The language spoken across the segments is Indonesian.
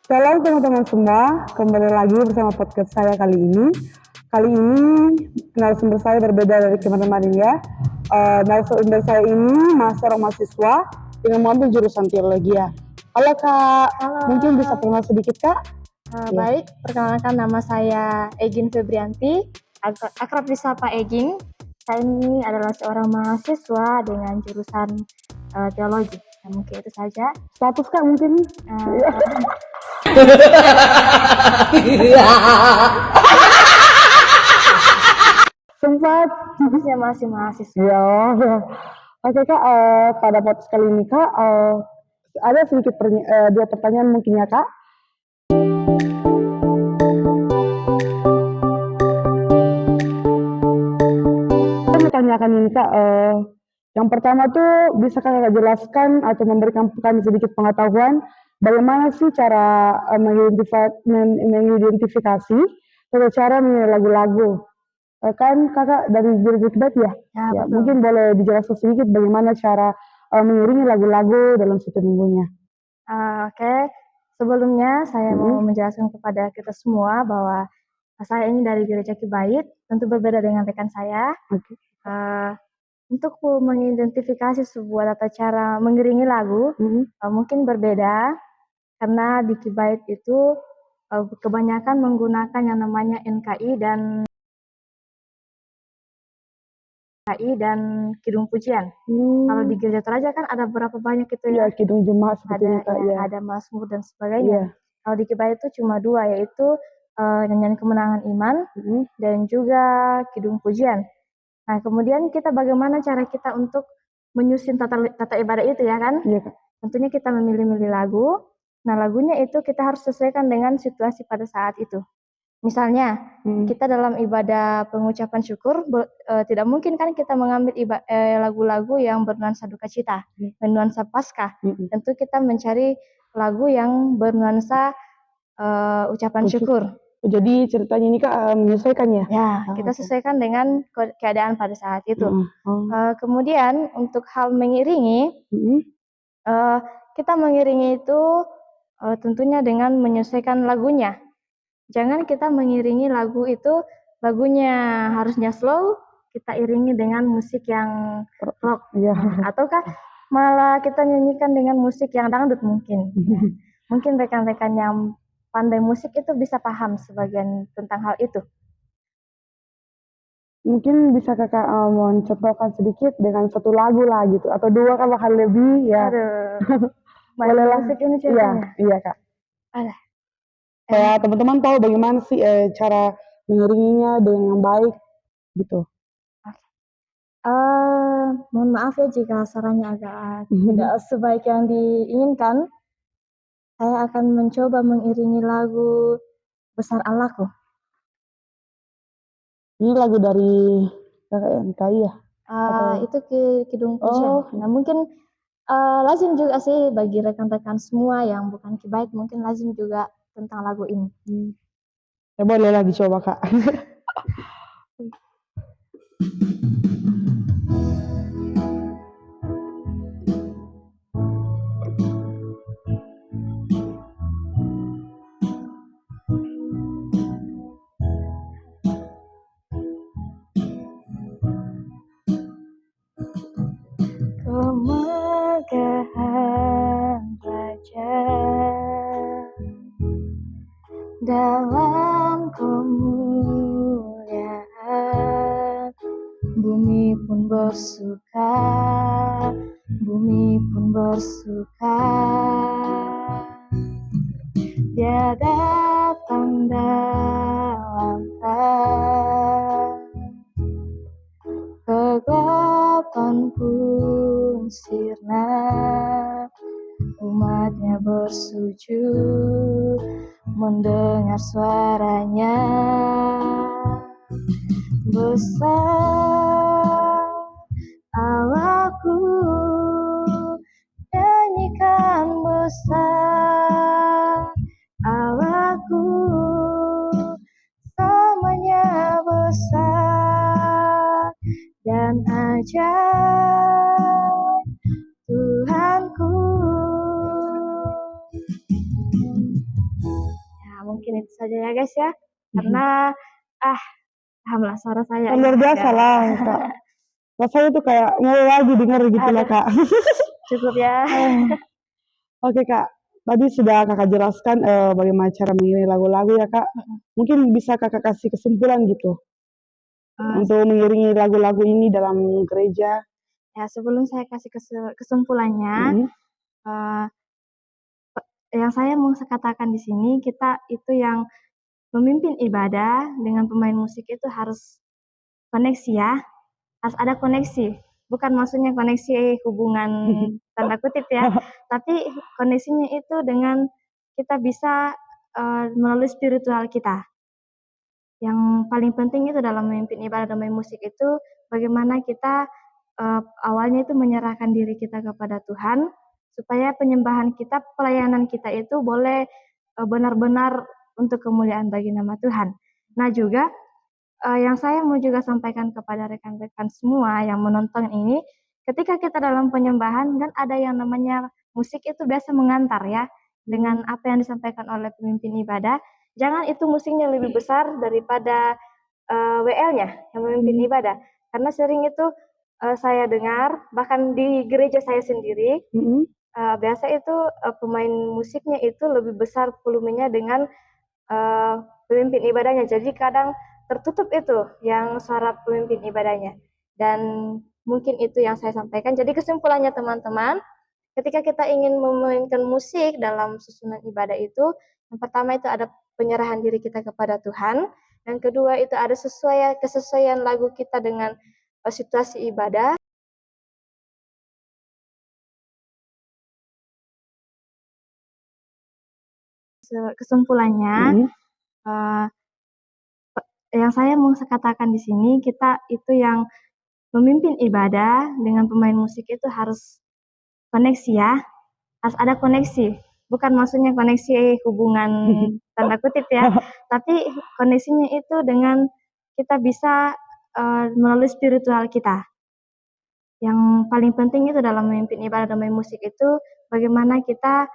Shalom teman-teman semua, kembali lagi bersama podcast saya kali ini. Kali ini narasumber saya berbeda dari kemarin-kemarin ya. Narasumber saya ini seorang mahasiswa yang mengambil jurusan teologi ya. Halo Kak, Halo. Mungkin bisa kenal sedikit Kak? Baik, perkenalkan nama saya Egin Febrianti, akrab disapa Egin. Saya ini adalah seorang mahasiswa dengan jurusan teologi. Nah, mungkin itu saja. Status Kak mungkin? Sempat. Saya masih mahasiswa. Ya. Oke Kak, pada podcast kali ini Kak, ada sedikit dua pertanyaan mungkin ya Kak. Saya mau tanyakan ini Kak, yang pertama tuh bisa Kakak jelaskan atau memberikan kami sedikit pengetahuan bagaimana sih cara mengidentifikasi atau cara menilai lagu-lagu? Kan Kakak dari jurusan Hikmat ya? Ya, betul. mungkin boleh dijelaskan sedikit bagaimana cara mengiringi lagu-lagu dalam satu minggunya. Oke. Sebelumnya saya mau menjelaskan kepada kita semua bahwa saya ini dari Gereja Kibait, tentu berbeda dengan rekan saya. Oke. Untuk mengidentifikasi sebuah tata cara mengiringi lagu mungkin berbeda, karena di Kibait itu kebanyakan menggunakan yang namanya NKI dan kidung pujian. Kalau di Gereja Toraja kan ada berapa banyak itu ya? Ya, kidung jemaat seperti Ada ini Kak, ya. ada Mazmur dan sebagainya. Iya. Kalau di Kibait itu cuma dua, yaitu nyanyian kemenangan iman dan juga kidung pujian. Nah, kemudian kita bagaimana cara kita untuk menyusun tata ibadah itu ya kan? Iya Kak. Tentunya kita memilih-milih lagu. Nah, lagunya itu kita harus sesuaikan dengan situasi pada saat itu. Misalnya, kita dalam ibadah pengucapan syukur, tidak mungkin kan kita mengambil lagu-lagu yang bernuansa duka cita, bernuansa Paskah. Tentu kita mencari lagu yang bernuansa ucapan syukur. Jadi ceritanya ini Kak menyesuaikan ya? Ya, kita sesuaikan dengan keadaan pada saat itu. Kemudian untuk hal mengiringi, kita mengiringi itu tentunya dengan menyesuaikan lagunya. Jangan kita mengiringi lagu itu, lagunya harusnya slow, kita iringi dengan musik yang rock. Ataukah malah kita nyanyikan dengan musik yang dangdut mungkin. Mungkin rekan-rekan yang pandai musik itu bisa paham sebagian tentang hal itu. Mungkin bisa Kakak mencontohkan sedikit dengan satu lagu lah gitu, atau dua kan bahkan lebih ya. Aduh, Boleh lah. musik ini ceritanya. Iya Kak. Alah. Kayak teman-teman tahu bagaimana sih cara mengiringinya dengan yang baik gitu. Mohon maaf ya jika sarannya agak tidak sebaik yang diinginkan. Saya akan mencoba mengiringi lagu Besar Allahku. Ini lagu dari Kakak NKI ya? Itu kidung pujian. Nah, mungkin lazim juga sih bagi rekan-rekan semua yang bukan Kibait, mungkin lazim juga tentang lagu ini. Ya bolehlah dicoba Kak. Kemegahan Raja dalam kemuliaan, bumi pun bersuka, bumi pun bersuka. Dia datang dalam terang, kegelapan pun sirna, umatnya bersujud mendengar suaranya. Besar Allahku, nyanyikan besar Allahku, samanya besar dan ajaib Tuhanku. saja ya guys ya, karena alhamdulillah suara saya Luar biasa lah Kak. Rasanya tuh kayak mau lagi denger gitu lah Kak. Cukup ya. Oke Kak, tadi sudah Kakak jelaskan bagaimana cara mengiring lagu-lagu ya Kak. Mungkin bisa Kakak kasih kesimpulan gitu untuk mengiringi lagu-lagu ini dalam gereja. Ya, sebelum saya kasih kesimpulannya, yang saya mau katakan di sini, kita itu yang memimpin ibadah dengan pemain musik itu harus koneksi ya, harus ada koneksi. Bukan maksudnya koneksi hubungan tanda kutip ya, tapi koneksinya itu dengan kita bisa melalui spiritual kita. Yang paling penting itu dalam memimpin ibadah dan main musik itu bagaimana kita awalnya itu menyerahkan diri kita kepada Tuhan supaya penyembahan kita, pelayanan kita itu boleh benar-benar untuk kemuliaan bagi nama Tuhan. Nah juga yang saya mau juga sampaikan kepada rekan-rekan semua yang menonton ini, ketika kita dalam penyembahan kan ada yang namanya musik itu biasa mengantar ya dengan apa yang disampaikan oleh pemimpin ibadah. Jangan itu musiknya lebih besar daripada WL-nya yang memimpin ibadah. Karena sering itu saya dengar bahkan di gereja saya sendiri biasa itu pemain musiknya itu lebih besar volumenya dengan pemimpin ibadahnya. Jadi kadang tertutup itu yang suara pemimpin ibadahnya. Dan mungkin itu yang saya sampaikan. Jadi kesimpulannya teman-teman, ketika kita ingin memainkan musik dalam susunan ibadah itu, yang pertama itu ada penyerahan diri kita kepada Tuhan, yang kedua itu ada kesesuaian lagu kita dengan situasi ibadah. Kesimpulannya, yang saya mau katakan di sini, kita itu yang memimpin ibadah dengan pemain musik itu harus koneksi ya, harus ada koneksi. Bukan maksudnya koneksi hubungan tanda kutip ya, tapi koneksinya itu dengan kita bisa melalui spiritual kita. Yang paling penting itu dalam memimpin ibadah dan main musik itu bagaimana kita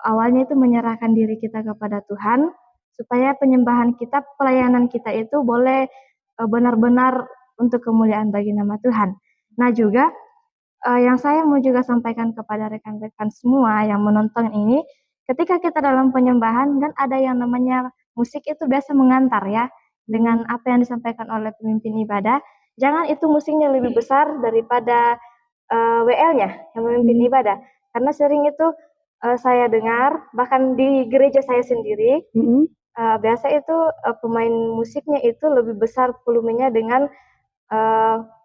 awalnya itu menyerahkan diri kita kepada Tuhan supaya penyembahan kita, pelayanan kita itu boleh benar-benar untuk kemuliaan bagi nama Tuhan. Nah juga yang saya mau juga sampaikan kepada rekan-rekan semua yang menonton ini, ketika kita dalam penyembahan kan ada yang namanya musik itu biasa mengantar ya dengan apa yang disampaikan oleh pemimpin ibadah. Jangan itu musiknya lebih besar daripada WL-nya yang memimpin ibadah. Karena sering itu saya dengar bahkan di gereja saya sendiri biasa itu pemain musiknya itu lebih besar volumenya dengan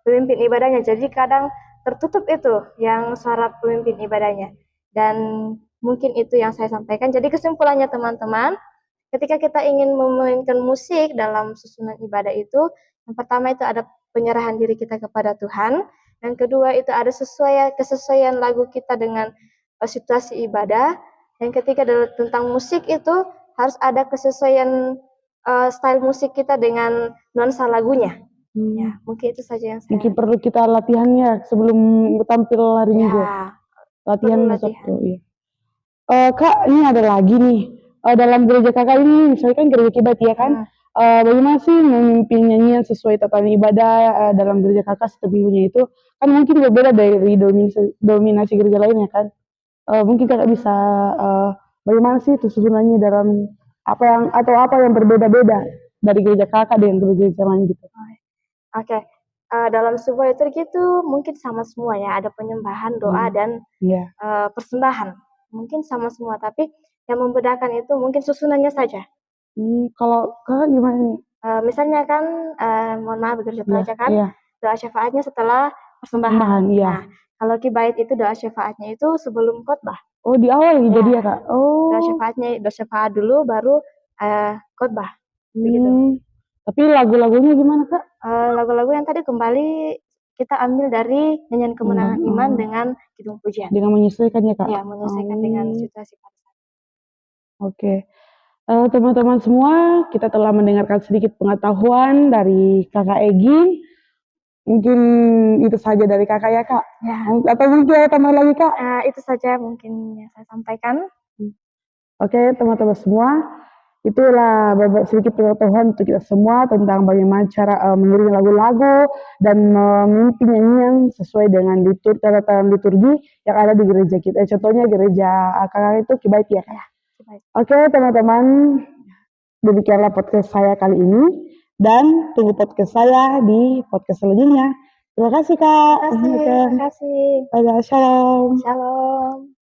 pemimpin ibadahnya. Jadi kadang tertutup itu yang suara pemimpin ibadahnya. Dan mungkin itu yang saya sampaikan. Jadi kesimpulannya teman-teman, ketika kita ingin memainkan musik dalam susunan ibadah itu, yang pertama itu ada penyerahan diri kita kepada Tuhan, yang kedua itu ada kesesuaian lagu kita dengan situasi ibadah, yang ketiga adalah tentang musik itu harus ada kesesuaian style musik kita dengan nuansa lagunya. Ya, mungkin itu saja yang saya. Mungkin perlu kita latihannya sebelum tampil hari Minggu. Latihan Sabtu. Iya. Kak, ini ada lagi nih. Dalam gereja kakak ini, misalnya kan gereja Kibat ya kan? Bagaimana sih memimpin nyanyian sesuai tatanan ibadah dalam gereja kakak setiap minggunya itu? Kan mungkin berbeda dari dominasi gereja lainnya kan? Mungkin kakak bisa bagaimana sih itu susunannya dalam apa yang berbeda-beda dari gereja kakak dengan gereja lain gitu? Oke. Dalam sebuah liturgi itu mungkin sama semua ya, ada penyembahan, doa, dan persembahan. Mungkin sama semua, tapi yang membedakan itu mungkin susunannya saja. Kalau kakak gimana nih? Misalnya kan, mohon maaf gereja pelajar kan, doa syafaatnya setelah persembahan. Nah, kalau Kibait itu doa syafaatnya itu sebelum khotbah. Oh, di awal gitu jadi ya kak? Oh. Doa syafaat dulu, baru khotbah. Begitu. Tapi lagu-lagunya gimana kak? Lagu-lagu yang tadi kembali kita ambil dari nyanyian kemenangan iman dengan kidung pujian. Dengan menyesuaikan ya kak? Ya, menyesuaikan dengan situasi pada saat. Oke. Teman-teman semua, kita telah mendengarkan sedikit pengetahuan dari kakak Egi. Mungkin itu saja dari kakak ya kak? Ya. Atau mungkin ada tambah lagi kak? Itu saja mungkin yang saya sampaikan. Oke, teman-teman semua. Itulah sedikit pengetahuan untuk kita semua tentang bagaimana cara mengiringi lagu-lagu dan memimpin nyanyian sesuai dengan tata liturgi yang ada di gereja kita. Contohnya gereja kakak itu Kibait ya kayak. Oke teman-teman, demikianlah podcast saya kali ini dan tunggu podcast saya di podcast selanjutnya. Terima kasih Kak. Terima kasih. Bye-bye, shalom. Shalom.